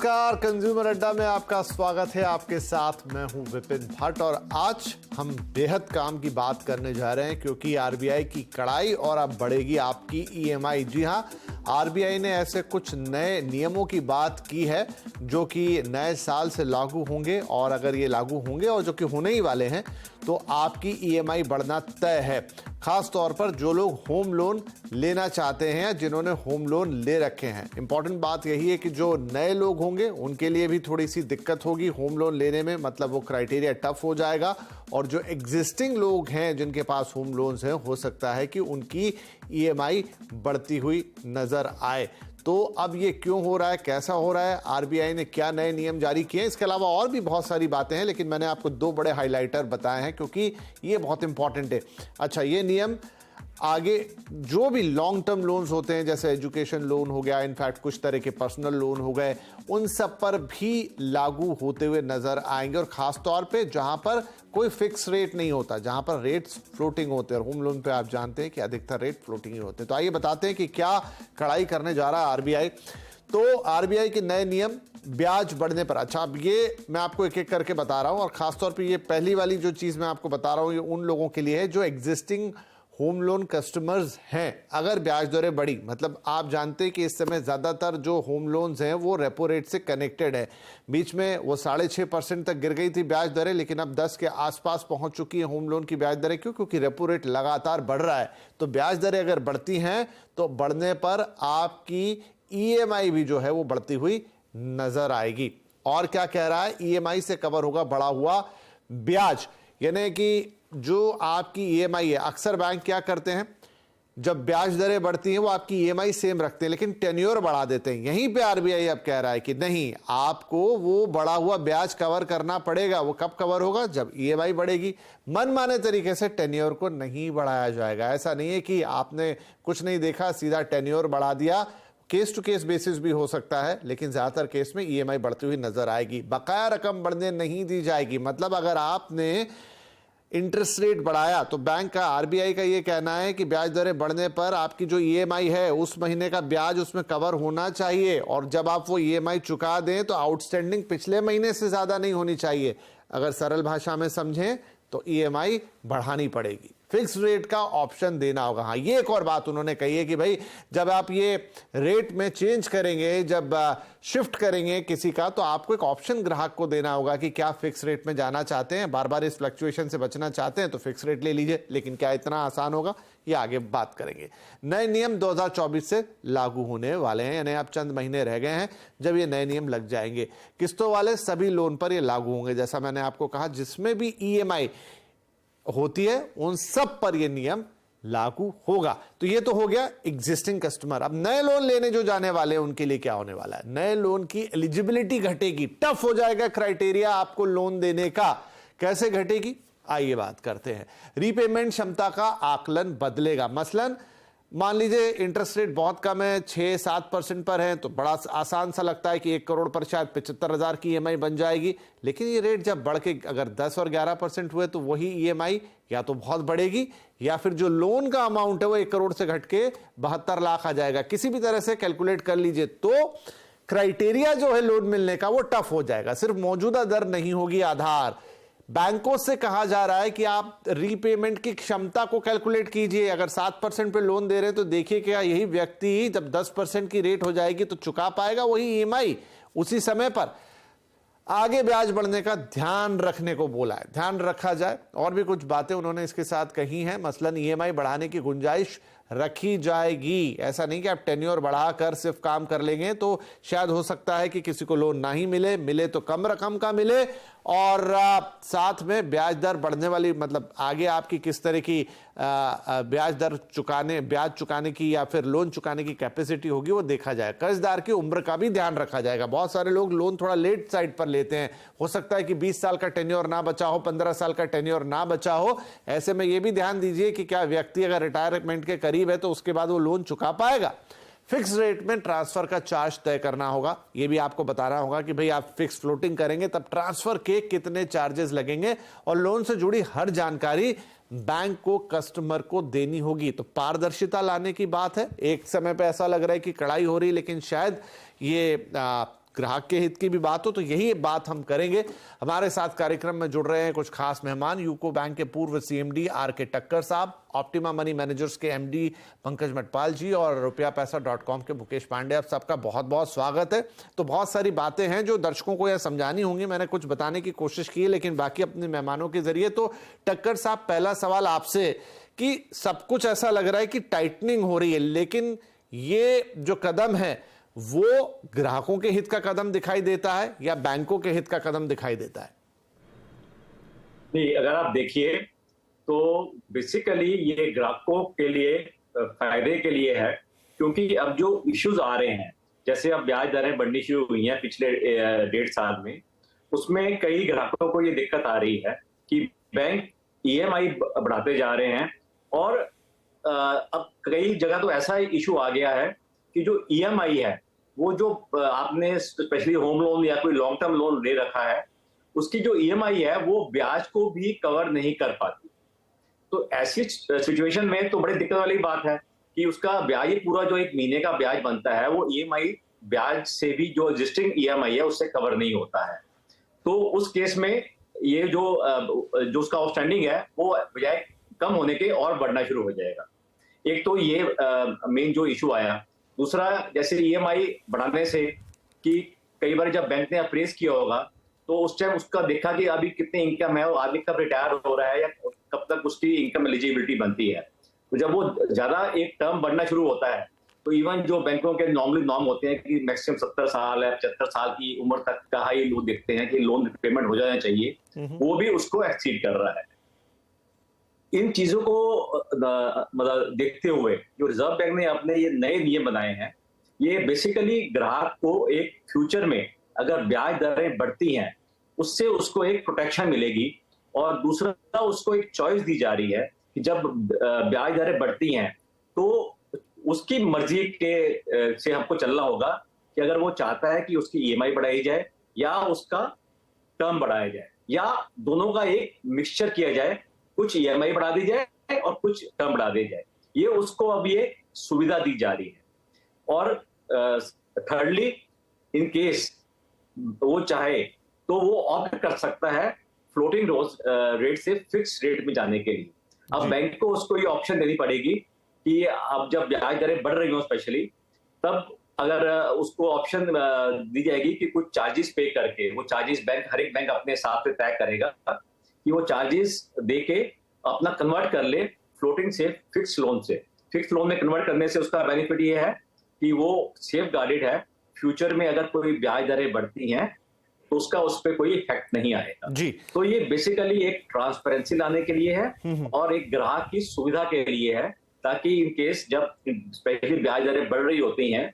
नमस्कार, कंज्यूमर अड्डा में आपका स्वागत है। आपके साथ मैं हूं विपिन भट्ट और आज हम बेहद काम की बात करने जा रहे हैं क्योंकि आरबीआई की कड़ाई और अब बढ़ेगी आपकी ईएमआई। जी हां, आरबीआई ने ऐसे कुछ नए नियमों की बात की है जो कि नए साल से लागू होंगे और अगर ये लागू होंगे और जो कि होने ही वाले हैं तो आपकी ईएमआई बढ़ना तय है। खास तौर पर जो लोग होम लोन लेना चाहते हैं या जिन्होंने होम लोन ले रखे हैं। इंपॉर्टेंट बात यही है कि जो नए लोग होंगे उनके लिए भी थोड़ी सी दिक्कत होगी होम लोन लेने में, मतलब वो क्राइटेरिया टफ हो जाएगा। और जो एग्जिस्टिंग लोग हैं जिनके पास होम लोन्स हैं, हो सकता है कि उनकी ईएमआई बढ़ती हुई नजर आए। तो अब ये क्यों हो रहा है, कैसा हो रहा है, आरबीआई ने क्या नए नियम जारी किए हैं, इसके अलावा और भी बहुत सारी बातें हैं, लेकिन मैंने आपको दो बड़े हाइलाइटर बताए हैं क्योंकि ये बहुत इंपॉर्टेंट है। अच्छा, ये नियम आगे जो भी लॉन्ग टर्म लोन्स होते हैं जैसे एजुकेशन लोन हो गया, इनफैक्ट कुछ तरह के पर्सनल लोन हो गए, उन सब पर भी लागू होते हुए नजर आएंगे। और खास तौर पे जहां पर कोई फिक्स रेट नहीं होता, जहां पर रेट्स फ्लोटिंग होते हैं। और होम लोन पे आप जानते हैं कि अधिकतर रेट फ्लोटिंग ही होते हैं। तो आइए बताते हैं कि क्या कड़ाई करने जा रहा है आरबीआई। तो आरबीआई के नए नियम ब्याज बढ़ने पर। अच्छा, अब ये मैं आपको एक एक करके बता रहा हूं और खासतौर पे ये पहली वाली जो चीज मैं आपको बता रहा हूं ये उन लोगों के लिए है जो एग्जिस्टिंग होम लोन कस्टमर्स हैं। अगर ब्याज दरें बढ़ी, मतलब आप जानते हैं कि इस समय ज्यादातर जो होम लोन्स हैं वो रेपो रेट से कनेक्टेड है। बीच में वो 6.5% तक गिर गई थी ब्याज दरें, लेकिन अब 10 के आसपास पहुंच चुकी है होम लोन की ब्याज दरें। क्यों? क्योंकि रेपो रेट लगातार बढ़ रहा है। तो ब्याज दरें अगर बढ़ती हैं तो बढ़ने पर आपकी ईएमआई भी जो है वो बढ़ती हुई नजर आएगी। और क्या कह रहा है, ईएमआई से कवर होगा बढ़ा हुआ ब्याज। यानी कि जो आपकी ईएमआई है, अक्सर बैंक क्या करते हैं, जब ब्याज दरें बढ़ती हैं वो आपकी ईएमआई सेम रखते हैं लेकिन टेन्योर बढ़ा देते हैं। यहीं पे आरबीआई अब कह रहा है कि नहीं, आपको वो बढ़ा हुआ ब्याज कवर करना पड़ेगा। वो कब कवर होगा? जब ईएमआई बढ़ेगी। मनमाने तरीके से टेन्योर को नहीं बढ़ाया जाएगा। ऐसा नहीं है कि आपने कुछ नहीं देखा सीधा टेन्योर बढ़ा दिया। केस टू केस बेसिस भी हो सकता है, लेकिन ज्यादातर केस में ईएमआई बढ़ती हुई नजर आएगी। बकाया रकम बढ़ने नहीं दी जाएगी। मतलब अगर आपने इंटरेस्ट रेट बढ़ाया तो बैंक का, आरबीआई का ये कहना है कि ब्याज दरें बढ़ने पर आपकी जो ईएमआई है उस महीने का ब्याज उसमें कवर होना चाहिए। और जब आप वो ईएमआई चुका दें तो आउटस्टैंडिंग पिछले महीने से ज्यादा नहीं होनी चाहिए। अगर सरल भाषा में समझें तो ईएमआई बढ़ानी पड़ेगी, फिक्स रेट का ऑप्शन देना होगा। हाँ, ये एक और बात उन्होंने कही है कि भाई जब आप ये रेट में चेंज करेंगे, जब शिफ्ट करेंगे किसी का, तो आपको एक ऑप्शन ग्राहक को देना होगा कि क्या फिक्स रेट में जाना चाहते हैं, बार बार इस फ्लक्चुएशन से बचना चाहते हैं तो फिक्स रेट ले लीजिए। लेकिन क्या इतना आसान होगा, ये आगे बात करेंगे। नए नियम 2024 से लागू होने वाले हैं, यानी अब चंद महीने रह गए हैं जब ये नए नियम लग जाएंगे। किस्तों वाले सभी लोन पर ये लागू होंगे। जैसा मैंने आपको कहा, जिसमें भी ईएमआई होती है उन सब पर यह नियम लागू होगा। तो ये तो हो गया एग्जिस्टिंग कस्टमर। अब नए लोन लेने जो जाने वाले हैं उनके लिए क्या होने वाला है? नए लोन की एलिजिबिलिटी घटेगी, टफ हो जाएगा क्राइटेरिया आपको लोन देने का। कैसे घटेगी, आइए बात करते हैं। रीपेमेंट क्षमता का आकलन बदलेगा। मसलन मान लीजिए इंटरेस्ट रेट बहुत कम है, 6-7% पर है, तो बड़ा आसान सा लगता है कि 1 करोड़ पर शायद 75,000 की ईएमआई बन जाएगी। लेकिन ये रेट जब बढ़ के अगर 10 और 11% हुए तो वही ईएमआई या तो बहुत बढ़ेगी या फिर जो लोन का अमाउंट है वो 1 करोड़ से घट के 72 लाख आ जाएगा। किसी भी तरह से कैलकुलेट कर लीजिए तो क्राइटेरिया जो है लोन मिलने का वो टफ हो जाएगा। सिर्फ मौजूदा दर नहीं होगी आधार। बैंकों से कहा जा रहा है कि आप रीपेमेंट की क्षमता को कैलकुलेट कीजिए। अगर 7% पे लोन दे रहे हैं तो देखिए क्या यही व्यक्ति जब 10% की रेट हो जाएगी तो चुका पाएगा वही ईएमआई उसी समय पर। आगे ब्याज बढ़ने का ध्यान रखने को बोला है, ध्यान रखा जाए। और भी कुछ बातें उन्होंने इसके साथ कही हैं, मसलन ईएमआई बढ़ाने की गुंजाइश रखी जाएगी। ऐसा नहीं कि आप टेन्योर बढ़ाकर सिर्फ काम कर लेंगे तो शायद हो सकता है कि किसी को लोन ना ही मिले, मिले तो कम रकम का मिले। और साथ में ब्याज दर बढ़ने वाली, मतलब आगे आपकी किस तरह की ब्याज चुकाने की या फिर लोन चुकाने की कैपेसिटी होगी वो देखा जाए। कर्जदार की उम्र का भी ध्यान रखा जाएगा। बहुत सारे लोग लोन थोड़ा लेट साइड पर लेते हैं। हो सकता है कि 20 साल का टेन्योर ना बचा हो, 15 साल का टेन्योर ना बचा हो। ऐसे में ये भी ध्यान दीजिए कि क्या व्यक्ति अगर रिटायरमेंट के करीब है तो उसके बाद वो लोन चुका पाएगा। फिक्स रेट में ट्रांसफर का चार्ज तय करना होगा। यह भी आपको बताना होगा कि भाई आप फिक्स फ्लोटिंग करेंगे तब ट्रांसफर के कितने चार्जेस लगेंगे। और लोन से जुड़ी हर जानकारी बैंक को कस्टमर को देनी होगी। तो पारदर्शिता लाने की बात है। एक समय पे ऐसा लग रहा है कि कड़ाई हो रही, लेकिन शायद ये ग्राहक के हित की भी बात हो, तो यही बात हम करेंगे। हमारे साथ कार्यक्रम में जुड़ रहे हैं कुछ खास मेहमान, यूको बैंक के पूर्व सीएमडी आर.के. टक्कर साहब, ऑप्टिमा मनी मैनेजर्स के एमडी पंकज मटपाल जी और रुपयापैसा.com के मुकेश पांडे। आप सबका बहुत बहुत स्वागत है। तो बहुत सारी बातें हैं जो दर्शकों को यह समझानी होंगी, मैंने कुछ बताने की कोशिश की है, लेकिन बाकी अपने मेहमानों के जरिए। तो टक्कर साहब, पहला सवाल आपसे कि सब कुछ ऐसा लग रहा है कि टाइटनिंग हो रही है, लेकिन ये जो कदम है वो ग्राहकों के हित का कदम दिखाई देता है या बैंकों के हित का कदम दिखाई देता है? नहीं, अगर आप देखिए तो बेसिकली ये ग्राहकों के लिए फायदे के लिए है, क्योंकि अब जो इश्यूज आ रहे हैं, जैसे अब ब्याज दरें बढ़नी शुरू हुई हैं पिछले 1.5 साल में, उसमें कई ग्राहकों को ये दिक्कत आ रही है कि बैंक ईएमआई बढ़ाते जा रहे हैं। और अब कई जगह तो ऐसा इशू आ गया है कि जो ईएमआई है, वो जो आपने स्पेशली होम लोन या कोई लॉन्ग टर्म लोन ले रखा है, उसकी जो ईएमआई है वो ब्याज को भी कवर नहीं कर पाती। तो ऐसी सिचुएशन में तो बड़ी दिक्कत वाली बात है कि उसका ब्याज, पूरा जो 1 महीने का ब्याज बनता है, वो ईएमआई ब्याज से भी जो एग्जिस्टिंग ईएमआई है उससे कवर नहीं होता है। तो उस केस में ये जो उसका आउटस्टैंडिंग है वो बजाय कम होने के और बढ़ना शुरू हो जाएगा। एक तो ये मेन जो इशू आया। दूसरा, जैसे ईएमआई बढ़ाने से कि कई बार जब बैंक ने अप्रेस किया होगा तो उस टाइम उसका देखा कि अभी कितनी इनकम है, वो आदमी कब रिटायर हो रहा है या कब तक उसकी इनकम एलिजिबिलिटी बनती है। तो जब वो ज्यादा एक टर्म बढ़ना शुरू होता है तो इवन जो बैंकों के नॉर्मली नॉर्म होते हैं कि मैक्सिमम 70 साल या 75 साल की उम्र तक का ही लोग देखते हैं कि लोन रिपेमेंट हो जाना चाहिए, वो भी उसको एक्सीड कर रहा है। इन चीजों को मतलब देखते हुए जो रिजर्व बैंक ने अपने ये नए नियम बनाए हैं, ये बेसिकली ग्राहक को एक फ्यूचर में अगर ब्याज दरें बढ़ती हैं उससे उसको एक प्रोटेक्शन मिलेगी। और दूसरा, उसको एक चॉइस दी जा रही है कि जब ब्याज दरें बढ़ती हैं तो उसकी मर्जी के से हमको चलना होगा कि अगर वो चाहता है कि उसकी ईएमआई बढ़ाई जाए या उसका टर्म बढ़ाया जाए या दोनों का एक मिक्सचर किया जाए, कुछ ईएमआई बढ़ा दी जाए और कुछ टर्म बढ़ा दी जाए। ये उसको अब ये सुविधा दी जा रही है। और थर्डली, इन केस वो चाहे तो वो ऑप्ट कर सकता है फ्लोटिंग रेट से फिक्स रेट में जाने के लिए। अब बैंक को उसको ये ऑप्शन देनी पड़ेगी कि अब जब ब्याज दरें बढ़ रही हो स्पेशली, तब अगर उसको ऑप्शन दी जाएगी कि कुछ चार्जेस पे करके, वो चार्जेस हर एक बैंक अपने हिसाब से तय करेगा कि वो चार्जेस दे के अपना कन्वर्ट कर ले फ्लोटिंग से फिक्स लोन से। फिक्स लोन में कन्वर्ट करने से उसका बेनिफिट ये है कि वो सेफ गार्डेड है। फ्यूचर में अगर कोई ब्याज दरें बढ़ती हैं तो उसका उस पर कोई इफेक्ट नहीं आएगा जी। तो ये बेसिकली एक ट्रांसपेरेंसी लाने के लिए है और एक ग्राहक की सुविधा के लिए है, ताकि इन केस जब स्पेशली ब्याज दरें बढ़ रही होती हैं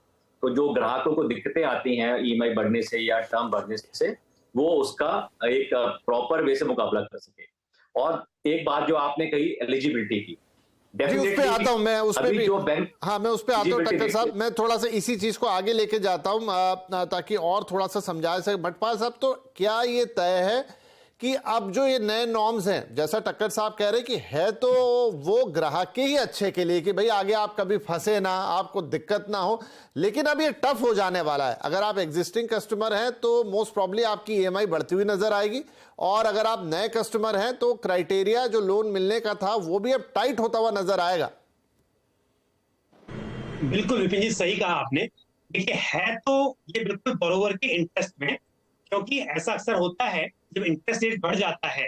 तो जो ग्राहकों को दिक्कतें आती हैं ईएमआई बढ़ने से या टर्म बढ़ने से, वो उसका एक प्रॉपर वे से मुकाबला कर सके। और एक बात जो आपने कही एलिजिबिलिटी की, उस पे आता हूं मैं, उस पे भी मैं उस पे आता हूं टक्कर साहब। मैं थोड़ा सा इसी चीज को आगे लेके जाता हूं ताकि और थोड़ा सा समझा सके मटपाल साहब। तो क्या ये तय है कि अब जो ये नए नॉर्म्स हैं, जैसा टक्कर साहब कह रहे कि है तो वो ग्राहक के ही अच्छे के लिए कि भाई आगे आप कभी फंसे ना, आपको दिक्कत ना हो, लेकिन अब ये टफ हो जाने वाला है। अगर आप एग्जिस्टिंग कस्टमर हैं तो मोस्ट प्रॉब्ली आपकी ईएमआई बढ़ती हुई नजर आएगी, और अगर आप नए कस्टमर हैं तो क्राइटेरिया जो लोन मिलने का था वो भी अब टाइट होता हुआ नजर आएगा। बिल्कुल विपिन जी, सही कहा आपने। देखिए, है तो ये बिल्कुल बरोबर के इंटरेस्ट में, क्योंकि ऐसा अक्सर होता है जब इंटरेस्ट रेट बढ़ जाता है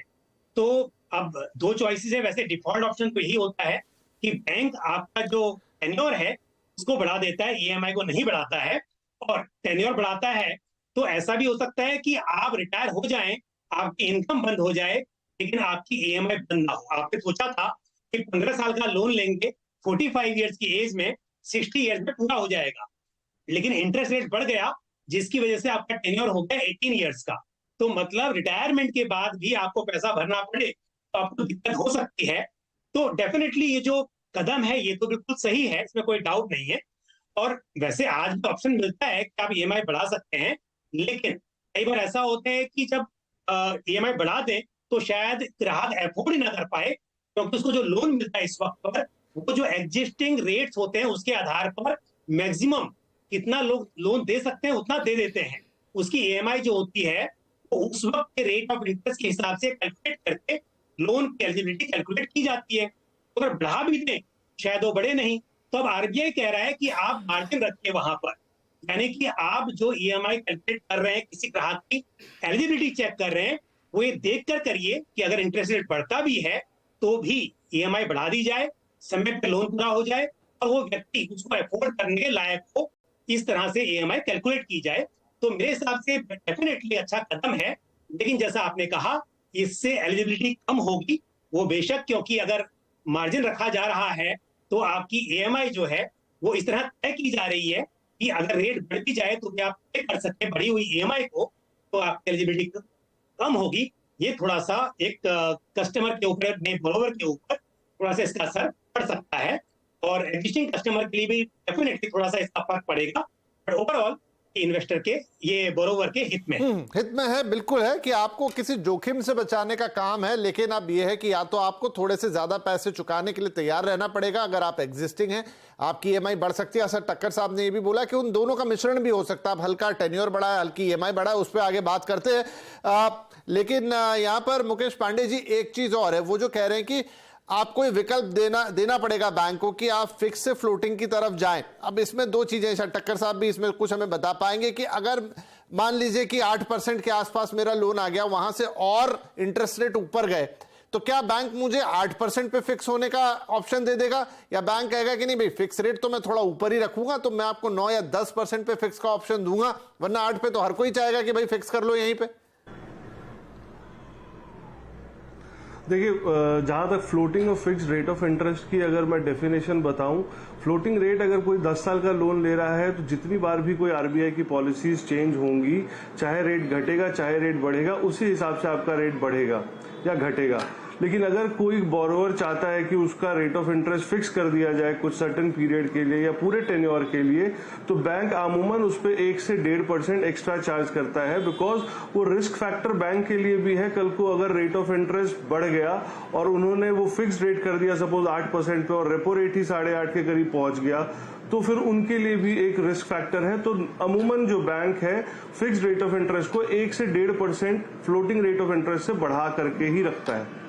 तो अब 2 चॉइसेस है। वैसे डिफॉल्ट ऑप्शन तो यही होता है कि बैंक आपका जो टेन्योर है उसको बढ़ा देता है, ईएमआई को नहीं बढ़ाता है। और टेन्योर बढ़ाता है तो ऐसा भी हो सकता है कि आप रिटायर हो जाएं, आपकी इनकम बंद हो जाए, लेकिन आपकी ईएमआई बंद ना हो। आपने सोचा था कि 15 साल का लोन लेंगे, 45 ईयर्स की एज में, 60 ईयर्स में पूरा हो जाएगा, लेकिन इंटरेस्ट रेट बढ़ गया जिसकी वजह से आपका टेन्योर हो गया 18 ईयर्स का। तो मतलब रिटायरमेंट के बाद भी आपको पैसा भरना पड़े तो आपको दिक्कत हो सकती है। तो डेफिनेटली ये जो कदम है ये तो बिल्कुल सही है, इसमें कोई डाउट नहीं है। और वैसे आज भी ऑप्शन मिलता है कि आप ईएमआई बढ़ा सकते हैं, लेकिन कई बार ऐसा होता है कि जब ईएमआई बढ़ा दें तो शायद ग्राहक अफोर्ड ही ना कर पाए, क्योंकि उसको जो लोन मिलता है इस वक्त पर, वो जो एग्जिस्टिंग रेट्स होते हैं उसके आधार पर मैक्सिमम कितना लोग लोन दे सकते हैं उतना दे देते हैं। उसकी ईएमआई जो होती है वो उस वक्त के रेट ऑफ इंटरेस्ट के हिसाब से कैलकुलेट करके लोन की एलिजिबिलिटी कैलकुलेट की जाती है। तो अगर बढ़ा भी दें, शायद वो बढ़े नहीं, तो अब आरबीआई कह रहा है कि आप मार्जिन रखिए वहां पर, यानी कि आप जो ईएमआई कैलकुलेट कर रहे हैं, किसी ग्राहक की एलिजिबिलिटी चेक कर रहे हैं, वो ये देख कर करिए कि अगर इंटरेस्ट रेट बढ़ता भी है तो भी ईएमआई बढ़ा दी जाए, समय पर लोन पूरा हो जाए और वो व्यक्ति उसको अफोर्ड करने के लायक हो, इस तरह से ईएमआई कैलकुलेट की जाए। तो मेरे हिसाब से डेफिनेटली अच्छा कदम है, लेकिन जैसा आपने कहा इससे एलिजिबिलिटी कम होगी, वो बेशक, क्योंकि अगर मार्जिन रखा जा रहा है तो आपकी ईएमआई जो है वो इस तरह तय की जा रही है कि अगर रेट बढ़ भी जाए तो भी आप तय कर सकते हैं बढ़ी हुई ईएमआई को, तो आपकी एलिजिबिलिटी कम होगी। ये थोड़ा सा एक कस्टमर के ऊपर, बोरोवर के ऊपर थोड़ा सा इसका असर पड़ सकता है और एग्जिस्टिंग कस्टमर के लिए भी डेफिनेटली थोड़ा सा इसका फर्क पड़ेगा, बट ओवरऑल इन्वेस्टर के, ये बोरोवर के हित में हित में है, बिल्कुल है कि आपको किसी जोखिम से बचाने का काम है। लेकिन अब यह है कि या तो आपको थोड़े से ज्यादा पैसे चुकाने के लिए तैयार रहना पड़ेगा अगर आप एग्जिस्टिंग हैं, आपकी ईएमआई बढ़ सकती है। सर टक्कर साहब ने यह भी बोला कि उन दोनों का मिश्रण भी हो सकता है, अब हल्का टेन्योर बढ़ा है, हल्की ईएमआई बढ़ा है, उस पर आगे बात करते हैं। लेकिन यहां पर मुकेश पांडे जी एक चीज और है, वो जो कह रहे हैं कि आपको ये विकल्प देना पड़ेगा बैंक को कि आप फिक्स से फ्लोटिंग की तरफ जाएं। अब इसमें दो चीजें, शायद टक्कर साहब भी इसमें कुछ हमें बता पाएंगे कि अगर मान लीजिए कि 8% के आसपास मेरा लोन आ गया, वहां से और इंटरेस्ट रेट ऊपर गए, तो क्या बैंक मुझे 8% पे फिक्स होने का ऑप्शन दे देगा, या बैंक कहेगा कि नहीं भाई फिक्स रेट तो मैं थोड़ा ऊपर ही रखूंगा, तो मैं आपको 9 या 10% पे फिक्स का ऑप्शन दूंगा, वरना 8 पे तो हर कोई चाहेगा कि भाई फिक्स कर लो यहीं पे। देखिए, जहाँ तक फ्लोटिंग और फिक्स्ड रेट ऑफ इंटरेस्ट की अगर मैं डेफिनेशन बताऊं, फ्लोटिंग रेट अगर कोई 10 साल का लोन ले रहा है तो जितनी बार भी कोई आरबीआई की पॉलिसीज चेंज होंगी, चाहे रेट घटेगा चाहे रेट बढ़ेगा, उसी हिसाब से आपका रेट बढ़ेगा या घटेगा। लेकिन अगर कोई बोरोवर चाहता है कि उसका रेट ऑफ इंटरेस्ट फिक्स कर दिया जाए कुछ सर्टेन पीरियड के लिए या पूरे टेन्योर के लिए, तो बैंक अमूमन उस पर 1 से 1.5% एक्स्ट्रा चार्ज करता है, बिकॉज वो रिस्क फैक्टर बैंक के लिए भी है। कल को अगर रेट ऑफ इंटरेस्ट बढ़ गया और उन्होंने वो फिक्स रेट कर दिया सपोज 8% पे और रेपो रेट ही 8.5 के करीब पहुंच गया, तो फिर उनके लिए भी एक रिस्क फैक्टर है। तो अमूमन जो बैंक है फिक्स रेट ऑफ इंटरेस्ट को 1 से 1.5% फ्लोटिंग रेट ऑफ इंटरेस्ट से बढ़ा करके ही रखता है।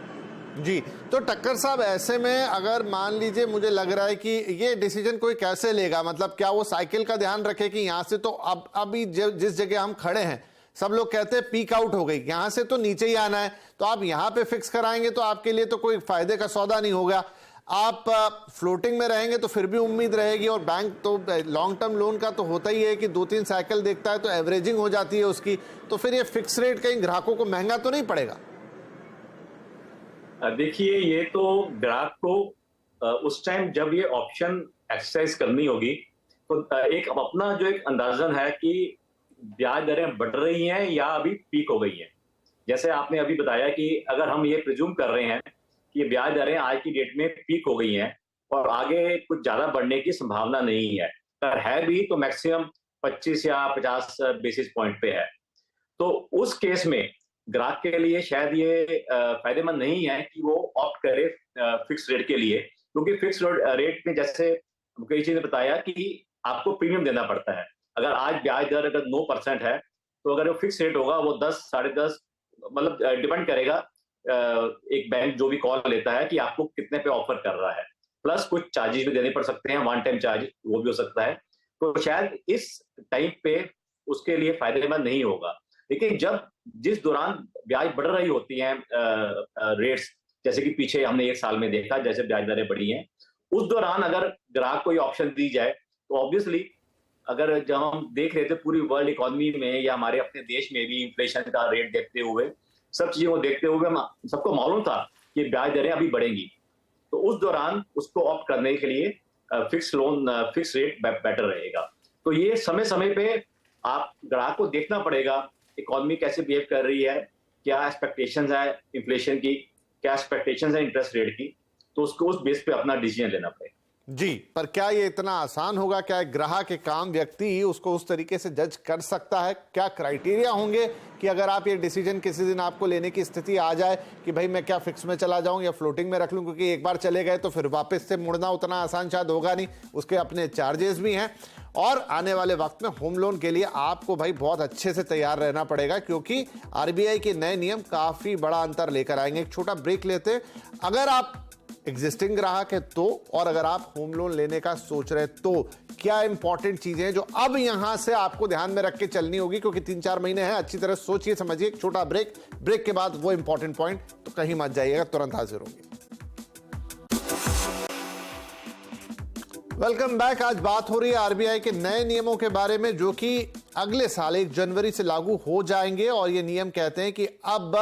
जी, तो टक्कर साहब ऐसे में अगर मान लीजिए मुझे लग रहा है कि ये डिसीजन कोई कैसे लेगा, मतलब क्या वो साइकिल का ध्यान रखे कि यहां से तो अब अभी जिस जगह हम खड़े हैं सब लोग कहते हैं पीक आउट हो गई, यहां से तो नीचे ही आना है, तो आप यहां पे फिक्स कराएंगे तो आपके लिए तो कोई फायदे का सौदा नहीं होगा। आप फ्लोटिंग में रहेंगे तो फिर भी उम्मीद रहेगी, और बैंक तो लॉन्ग टर्म लोन का तो होता ही है कि 2-3 साइकिल देखता है तो एवरेजिंग हो जाती है उसकी, तो फिर ये फिक्स रेट कहीं ग्राहकों को महंगा तो नहीं पड़ेगा? देखिए, ये तो ग्राहक को उस टाइम जब ये ऑप्शन एक्सरसाइज करनी होगी तो एक अपना जो एक अंदाजन है कि ब्याज दरें बढ़ रही हैं या अभी पीक हो गई हैं। जैसे आपने अभी बताया कि अगर हम ये प्रिज्यूम कर रहे हैं कि ये ब्याज दरें आज की डेट में पीक हो गई हैं और आगे कुछ ज्यादा बढ़ने की संभावना नहीं है, अगर है भी तो मैक्सिमम 25 या 50 बेसिस पॉइंट पे है, तो उस केस में ग्राहक के लिए शायद ये फायदेमंद नहीं है कि वो ऑप्ट करे फिक्स रेट के लिए, क्योंकि फिक्स रेट में जैसे मुकेश जी ने बताया कि आपको प्रीमियम देना पड़ता है। अगर आज ब्याज दर अगर 9% है तो अगर वो फिक्स रेट होगा वो 10, 10.5, मतलब डिपेंड करेगा एक बैंक जो भी कॉल लेता है कि आपको कितने पे ऑफर कर रहा है, प्लस कुछ चार्जेस भी देने पड़ सकते हैं, वन टाइम चार्ज वो भी हो सकता है, तो शायद इस टाइम पे उसके लिए फायदेमंद नहीं होगा। लेकिन जब जिस दौरान ब्याज बढ़ रही होती हैं रेट्स, जैसे कि पीछे हमने 1 साल में देखा जैसे ब्याज दरें बढ़ी हैं, उस दौरान अगर ग्राहक को ये ऑप्शन दी जाए तो ऑब्वियसली अगर जब हम देख रहे थे पूरी वर्ल्ड इकोनॉमी में या हमारे अपने देश में भी इन्फ्लेशन का रेट देखते हुए, सब चीजों को देखते हुए सबको मालूम था कि ब्याज दरें अभी बढ़ेंगी, तो उस दौरान उसको ऑप्ट करने के लिए फिक्स रेट बेटर रहेगा। तो ये समय समय पे आप ग्राहक को देखना पड़ेगा इकोनॉमी कैसे बिहेव कर रही है, क्या एक्सपेक्टेशंस है इन्फ्लेशन की, क्या एक्सपेक्टेशंस है इंटरेस्ट रेट की, तो उसको उस बेस पे अपना डिसीजन लेना पड़ेगा। जी, पर क्या ये इतना आसान होगा? क्या एक ग्राहक, एक आम व्यक्ति उसको उस तरीके से जज कर सकता है? क्या क्राइटेरिया होंगे कि अगर आप ये डिसीजन किसी दिन आपको लेने की स्थिति आ जाए कि भाई मैं क्या फिक्स में चला जाऊं या फ्लोटिंग में रख लूं, क्योंकि एक बार चले गए तो फिर वापस से मुड़ना उतना आसान शायद होगा नहीं, उसके अपने चार्जेस भी हैं। और आने वाले वक्त में होम लोन के लिए आपको भाई बहुत अच्छे से तैयार रहना पड़ेगा, क्योंकि आरबीआई के नए नियम काफी बड़ा अंतर लेकर आएंगे। एक छोटा ब्रेक लेते हैं। अगर आप एग्जिस्टिंग ग्राहक है तो, और अगर आप होम लोन लेने का सोच रहे तो क्या इंपॉर्टेंट चीजें हैं जो अब यहां से आपको ध्यान में रख के चलनी होगी, क्योंकि 3-4 महीने हैं, अच्छी तरह सोचिए समझिए। एक छोटा ब्रेक के बाद वो इंपॉर्टेंट पॉइंट, तो कहीं मत जाइएगा, तुरंत हाजिर होंगे। Welcome back. आज बात हो रही है आरबीआई के नए नियमों के बारे में, जो कि अगले साल 1 जनवरी से लागू हो जाएंगे। और ये नियम कहते हैं कि अब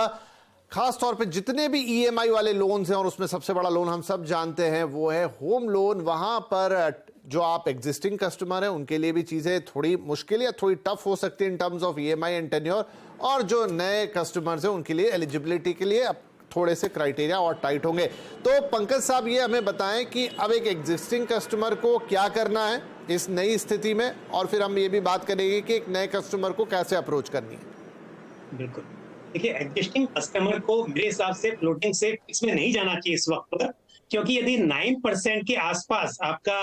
खास तौर पे जितने भी ईएमआई वाले लोन्स हैं, और उसमें सबसे बड़ा लोन हम सब जानते हैं वो है होम लोन, वहां पर जो आप एग्जिस्टिंग कस्टमर हैं उनके लिए भी चीजें थोड़ी मुश्किल या थोड़ी टफ हो सकती है in terms of EMI and tenure, और जो नए कस्टमर्स हैं उनके लिए एलिजिबिलिटी के लिए अब थोड़े से क्राइटेरिया और टाइट होंगे। तो पंकज साहब ये हमें बताएं कि अब एक एग्जिस्टिंग कस्टमर को क्या करना है इस नई स्थिति में, और फिर हम ये भी बात करेंगे कि एक नए कस्टमर को कैसे अप्रोच करनी है। बिल्कुल, देखिए एग्जिस्टिंग कस्टमर को मेरे हिसाब से फ्लोटिंग से फिक्स में नहीं जाना चाहिए इस वक्त पर, क्योंकि यदि 9% के आसपास आपका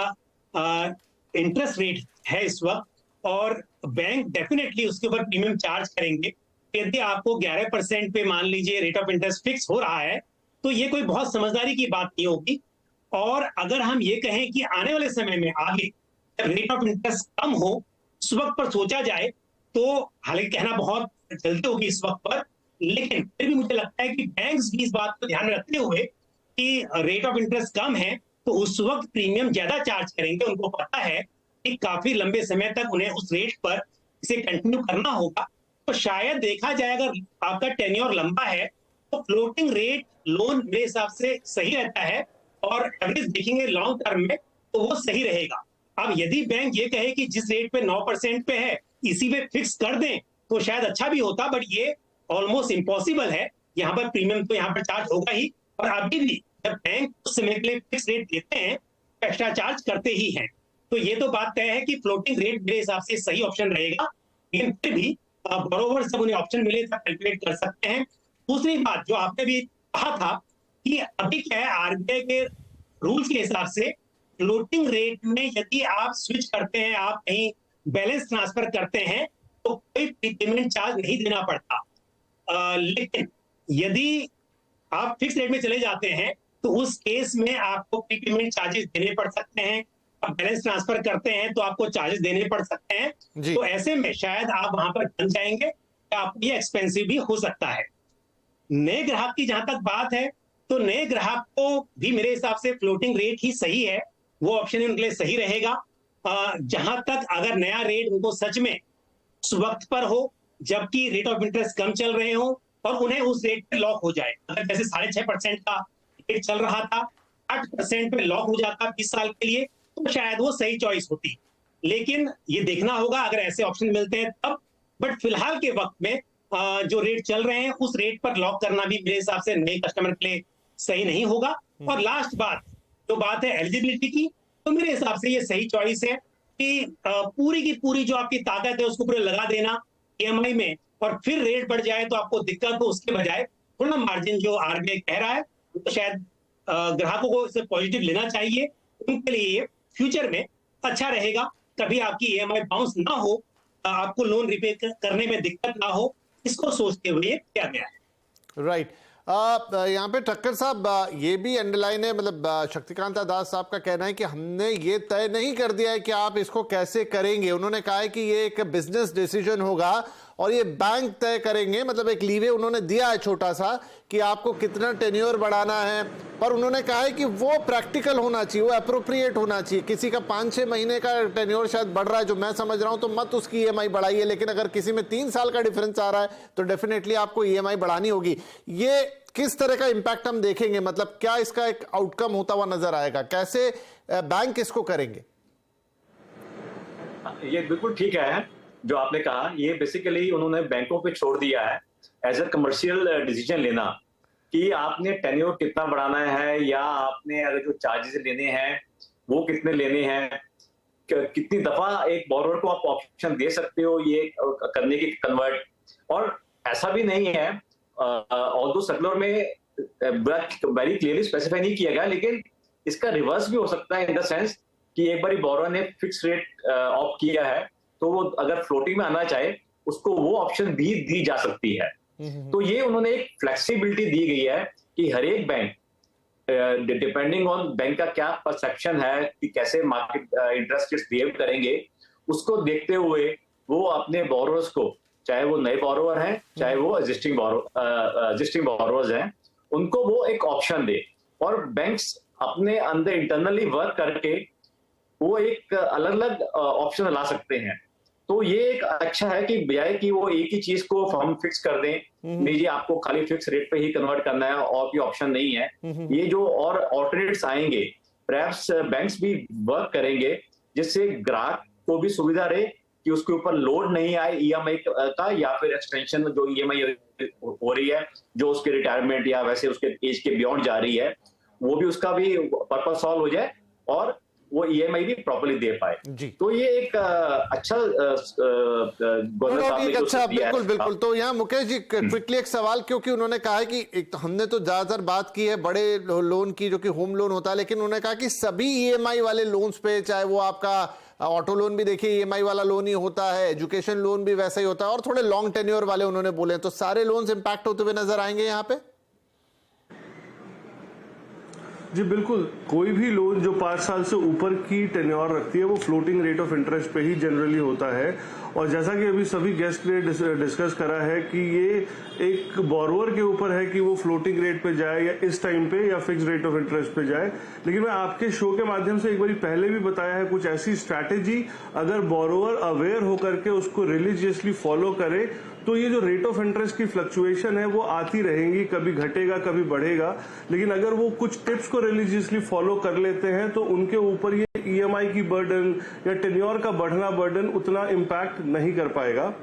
इंटरेस्ट रेट है इस वक्त और बैंक डेफिनेटली उसके ऊपर प्रीमियम चार्ज करेंगे, यदि आपको 11% पे मान लीजिए रेट ऑफ इंटरेस्ट फिक्स हो रहा है, तो ये कोई बहुत समझदारी की बात नहीं होगी। और अगर हम ये कहें कि आने वाले समय में आगे जब रेट ऑफ इंटरेस्ट कम हो उस वक्त पर सोचा जाए, तो हालांकि कहना बहुत जल्दी होगी इस वक्त पर, लेकिन फिर भी मुझे लगता है कि बैंक्स भी इस बात को ध्यान में रखते हुए कि रेट ऑफ इंटरेस्ट कम है तो उस वक्त प्रीमियम ज्यादा चार्ज करेंगे। उनको पता है कि काफी लंबे समय तक उन्हें उस रेट पर इसे कंटिन्यू करना होगा। तो शायद देखा जाए अगर आपका टेन्योर लंबा है तो फ्लोटिंग रेट लोन मेरे हिसाब से सही रहता है, और एवरेज देखेंगे लॉन्ग टर्म में तो वो सही रहेगा। अब यदि बैंक ये कहे कि जिस रेट पे 9% पे है इसी पे फिक्स कर दें तो शायद अच्छा भी होता, बट ये ऑलमोस्ट इम्पॉसिबल है। यहाँ पर प्रीमियम तो यहाँ पर चार्ज होगा ही, और अभी भी जब बैंक उस समय के लिए फिक्स रेट देते हैं तो एक्स्ट्रा चार्ज करते ही हैं। तो ये तो बात तय है कि फ्लोटिंग रेट मेरे हिसाब से सही ऑप्शन रहेगा, लेकिन फिर भी बरोबर सब उन्हें ऑप्शन मिले तब कैलकुलेट कर सकते हैं। दूसरी बात जो आपने भी कहा था कि अभी क्या है, आरबीआई के रूल्स के हिसाब से फ्लोटिंग रेट में यदि आप स्विच करते हैं, आप कहीं बैलेंस ट्रांसफर करते हैं तो कोई प्रीपेमेंट चार्ज नहीं देना पड़ता। लेकिन यदि आप फिक्स रेट में चले जाते हैं तो उस केस में आपको प्रीपेमेंट चार्जेस देने पड़ सकते हैं। आप बैलेंस ट्रांसफर करते हैं तो आपको चार्जेस देने पड़ सकते हैं। तो ऐसे में शायद आप वहां पर बन जाएंगे, आपको ये एक्सपेंसिव भी हो सकता है। नए ग्राहक की जहां तक बात है तो नए ग्राहक को भी मेरे हिसाब से फ्लोटिंग रेट ही सही है, वो ऑप्शन उनके लिए सही रहेगा। जहां तक अगर नया रेट उनको सच में उस वक्त पर हो जबकि रेट ऑफ इंटरेस्ट कम चल रहे हो और उन्हें उस रेट पे लॉक हो जाए, अगर जैसे 6.5% का रेट चल रहा था 8% पे लॉक हो जाता 20 साल के लिए, तो शायद वो सही चॉइस होती। लेकिन ये देखना होगा अगर ऐसे ऑप्शन मिलते हैं तब, बट फिलहाल के वक्त में जो रेट चल रहे हैं उस रेट पर लॉक करना भी मेरे हिसाब से नए कस्टमर के लिए सही नहीं होगा। और लास्ट बात जो बात है एलिजिबिलिटी की, तो मेरे हिसाब से ये सही चॉइस है कि पूरी की पूरी जो आपकी ताकत है उसको पूरे लगा देना ईएमआई में, और फिर रेट बढ़ जाए तो आपको दिक्कत हो, उसके बजाय थोड़ा मार्जिन जो आरबीआई कह रहा है तो शायद ग्राहकों को इसे पॉजिटिव लेना चाहिए। उनके लिए फ्यूचर में अच्छा रहेगा, कभी आपकी ईएमआई बाउंस ना हो, आपको लोन रिपे करने में दिक्कत ना हो, इसको सोचते हुए किया गया है। राइट। यहाँ पे ठक्कर साहब ये भी अंडरलाइन है, मतलब शक्तिकांता दास साहब का कहना है कि हमने ये तय नहीं कर दिया है कि आप इसको कैसे करेंगे। उन्होंने कहा है कि ये एक बिजनेस डिसीजन होगा और ये बैंक तय करेंगे, मतलब एक लीवे उन्होंने दिया है छोटा सा कि आपको कितना टेन्योर बढ़ाना है, पर उन्होंने कहा है कि वो प्रैक्टिकल होना चाहिए, वो एप्रोप्रिएट होना चाहिए। किसी का 5-6 महीने का टेन्योर शायद बढ़ रहा है जो मैं समझ रहा हूं, तो मत उसकी ईएमआई बढ़ाइए, लेकिन अगर किसी में 3 साल का डिफरेंस आ रहा है तो डेफिनेटली आपको ईएमआई बढ़ानी होगी। ये किस तरह का इंपैक्ट हम देखेंगे, मतलब क्या इसका एक आउटकम होता हुआ नजर आएगा, कैसे बैंक इसको करेंगे? ये बिल्कुल ठीक है जो आपने कहा, ये बेसिकली उन्होंने बैंकों पे छोड़ दिया है एज अ कमर्शियल डिसीजन लेना कि आपने टेन्योर कितना बढ़ाना है, या आपने अगर जो चार्जेस लेने हैं वो कितने लेने हैं, कितनी दफा एक बोरोवर को आप ऑप्शन दे सकते हो ये करने की कन्वर्ट। और ऐसा भी नहीं है, ऑल्दो सर्कुलर में वेरी क्लियरली स्पेसिफाई नहीं किया गया, लेकिन इसका रिवर्स भी हो सकता है इन द सेंस कि एक बार बोरोवर ने फिक्स रेट ऑप्ट किया है तो वो अगर फ्लोटिंग में आना चाहे उसको वो ऑप्शन भी दी जा सकती है। तो ये उन्होंने एक फ्लेक्सिबिलिटी दी गई है कि हर एक बैंक डिपेंडिंग ऑन बैंक का क्या परसेप्शन है कि कैसे मार्केट इंटरेस्ट रेट्स बिहेव करेंगे, उसको देखते हुए वो अपने बोरोवर्स को, चाहे वो नए बोरोवर हैं चाहे वो एग्जिस्टिंग बोरोवर्स हैं, उनको वो एक ऑप्शन दे और बैंक्स अपने अंदर इंटरनली वर्क करके वो एक अलग अलग ऑप्शन ला सकते हैं। तो ये एक अच्छा है कि बजाय कि वो एक ही चीज को हम फिक्स कर दें, नहीं जी आपको खाली फिक्स रेट पे ही कन्वर्ट करना है और कोई ऑप्शन नहीं है, ये जो और ऑल्टरनेट्स आएंगे परहैप्स बैंक्स भी वर्क करेंगे जिससे ग्राहक को भी सुविधा रहे कि उसके ऊपर लोड नहीं आए ईएमआई का, या फिर एक्सटेंशन जो ईएमआई हो रही है जो उसके रिटायरमेंट या वैसे उसके एज के बियॉन्ड जा रही है, वो भी उसका भी पर्पस सॉल्व हो जाए और वो ईएमआई भी प्रॉपर्ली दे पाए। तो ये एक अच्छा गवर्नर साहब ने अच्छा, बिल्कुल बिल्कुल। तो यहाँ मुकेश जी क्विकली एक सवाल, क्योंकि उन्होंने कहा है कि हमने तो ज्यादातर बात की है बड़े लोन की जो कि होम लोन होता है, लेकिन उन्होंने कहा कि सभी ईएमआई वाले लोन्स पे, चाहे वो आपका ऑटो लोन भी देखिए ईएमआई वाला लोन ही होता है, एजुकेशन लोन भी वैसा ही होता है और थोड़े लॉन्ग टेन्योर वाले उन्होंने बोले, तो सारे लोन्स इंपैक्ट होते हुए नजर आएंगे यहाँ पे। जी बिल्कुल, कोई भी लोन जो 5 साल से ऊपर की टेन्योर रखती है वो फ्लोटिंग रेट ऑफ इंटरेस्ट पे ही जनरली होता है। और जैसा कि अभी सभी गेस्ट ने डिस्कस करा है कि ये एक बोरोवर के ऊपर है कि वो फ्लोटिंग रेट पे जाए या इस टाइम पे या फिक्स रेट ऑफ इंटरेस्ट पे जाए। लेकिन मैं आपके शो के माध्यम से एक बार पहले भी बताया है, कुछ ऐसी स्ट्रैटेजी अगर बोरोवर अवेयर होकर के उसको रिलीजियसली फॉलो करे तो ये जो रेट ऑफ इंटरेस्ट की फ्लक्चुएशन है वो आती रहेंगी, कभी घटेगा कभी बढ़ेगा। लेकिन अगर वो कुछ टिप्स को रिलीजियसली फॉलो कर लेते हैं तो उनके ऊपर ये ईएमआई की बर्डन या टेन्योर का बढ़ना बर्डन उतना इम्पैक्ट नहीं कर पाएगा।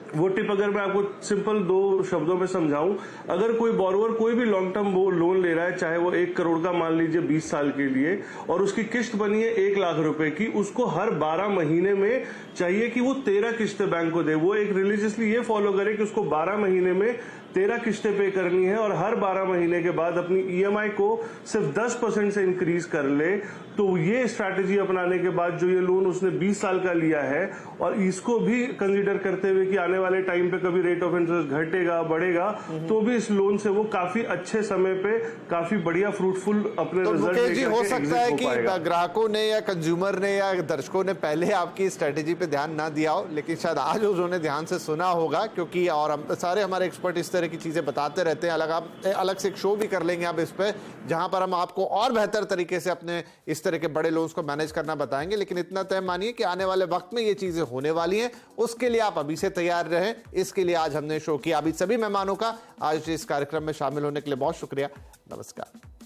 वो टिप अगर मैं आपको सिंपल 2 शब्दों में समझाऊं, अगर कोई बोरोवर कोई भी लॉन्ग टर्म लोन ले रहा है, चाहे वो 1 करोड़ का मान लीजिए 20 साल के लिए, और उसकी किस्त बनी है 1 लाख रुपए की, उसको हर 12 महीने में चाहिए कि वो 13 किस्तें बैंक को दे। वो एक रिलीजियसली ये फॉलो करे कि उसको 12 महीने में 13 किस्तें पे करनी है और हर 12 महीने के बाद अपनी ईएमआई को सिर्फ 10% से इंक्रीज कर ले। तो ये स्ट्रैटेजी अपनाने के बाद जो ये लोन उसने 20 साल का लिया है और इसको भी कंसीडर करते हुए कि आने वाले टाइम पे कभी रेट ऑफ इंटरेस्ट घटेगा बढ़ेगा, तो भी इस लोन से वो काफी अच्छे समय पे काफी बढ़िया फ्रूटफुल अपने तो रिजल्ट जी हो सकता है कि ग्राहकों ने या कंज्यूमर ने या दर्शकों ने पहले आपकी स्ट्रेटेजी पे ध्यान ना दिया हो, लेकिन शायद आज उन्होंने ध्यान से सुना होगा, क्योंकि और सारे हमारे एक्सपर्ट इस तरह की चीजें बताते रहते हैं। अलग से एक शो भी कर लेंगे आप इस पे, जहां पर हम आपको और बेहतर तरीके से अपने इस तरह के बड़े लोन्स को मैनेज करना बताएंगे। लेकिन इतना तय मानिए कि आने वाले वक्त में ये चीजें होने वाली हैं, उसके लिए आप अभी से तैयार रहें। इसके लिए आज हमने शो किया। अभी सभी मेहमानों का आज इस कार्यक्रम में शामिल होने के लिए बहुत शुक्रिया। नमस्कार।